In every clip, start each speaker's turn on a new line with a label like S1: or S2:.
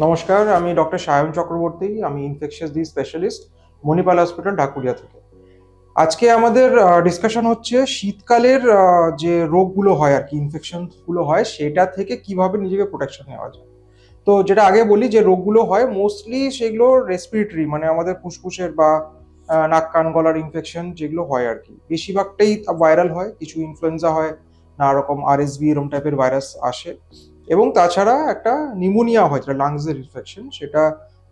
S1: নমস্কার, আমি ডক্টর সায়ন চক্রবর্তী। আমি infectious disease specialist, Manipal hospital, Dhakuria থেকে। আজকে আমাদের ডিসকাশন হচ্ছে শীতকালের যে রোগগুলো হয় আর কি, ইনফেকশন গুলো হয়, সেটা থেকে কিভাবে নিজেকে প্রোটেকশন নেওয়া যায়। তো যেটা আগে বলি, যে রোগগুলো হয় মোস্টলি সেগুলো রেসপিরেটরি, মানে আমাদের ফুসফুসের বা নাক কান গলার ইনফেকশন যেগুলো হয় আর কি। বেশিরভাগটাই ভাইরাল হয়, কিছু ইনফ্লুয়েঞ্জা হয়, নানা রকম আরএসভি এরকম টাইপের ভাইরাস আসে। এবং তাছাড়া একটা নিউমোনিয়া হয়, যেটা লাংসের ইনফেকশন, সেটা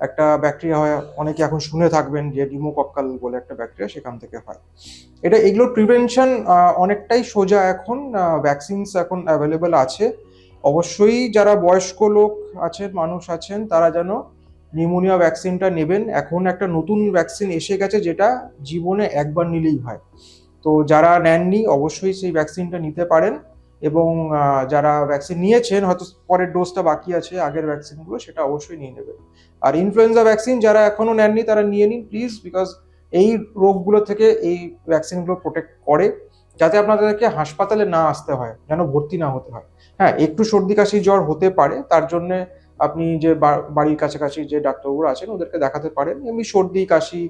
S1: একটা ব্যাকটেরিয়া হয়, অনেকে এখন শুনে থাকবেন যে ডিমোকক্কাল বলে একটা ব্যাকটেরিয়া, সেখান থেকে হয়। এগুলোর প্রিভেনশন অনেকটাই সোজা। এখন ভ্যাকসিনস এখন অ্যাভেলেবেল আছে। অবশ্যই যারা বয়স্ক লোক আছেন, মানুষ আছেন, তারা যেন নিউমোনিয়া ভ্যাকসিনটা নেবেন। এখন একটা নতুন ভ্যাকসিন এসে গেছে, যেটা জীবনে একবার নিলেই হয়। তো যারা নেননি অবশ্যই সেই ভ্যাকসিনটা নিতে পারেন। এবং যারা ভ্যাকসিন নিয়েছেন, হয়তো পরের ডোজটা বাকি আছে আগের ভ্যাকসিনগুলো, সেটা অবশ্যই নিয়ে নেবেন। আর ইনফ্লুয়েঞ্জা ভ্যাকসিন যারা এখনো নেননি তারা নিয়ে নিন প্লিজ, বিকজ এই রোগগুলো থেকে এই ভ্যাকসিনগুলো প্রোটেক্ট করে, যাতে আপনাদেরকে হাসপাতালে না আসতে হয়, যেন ভর্তি না হতে হয়। হ্যাঁ, একটু সর্দি কাশি জ্বর হতে পারে, তার জন্য আপনি যে বাড়ির কাছাকাছি যে ডাক্তারবাবু আছেন ওদেরকে দেখাতে পারেন। এমনি সর্দি কাশি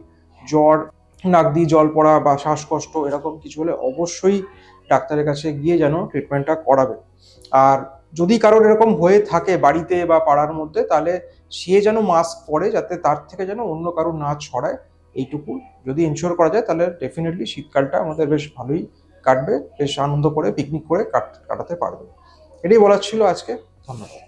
S1: জ্বর, নাক দিয়ে জল পড়া বা শ্বাসকষ্ট এরকম কিছু হলে অবশ্যই ডাক্তারের কাছে গিয়ে যেন ট্রিটমেন্টটা করাবে। আর যদি কারোর এরকম হয়ে থাকে বাড়িতে বা পাড়ার মধ্যে, তাহলে সে যেন মাস্ক পরে, যাতে তার থেকে যেন অন্য কারো না ছড়ায়। এইটুকু যদি ইনশিওর করা যায়, তাহলে ডেফিনেটলি শীতকালটা আমাদের বেশ ভালোই কাটবে, বেশ আনন্দ করে পিকনিক করে কাটাতে পারবে। এটাই বলার ছিল আজকে। ধন্যবাদ।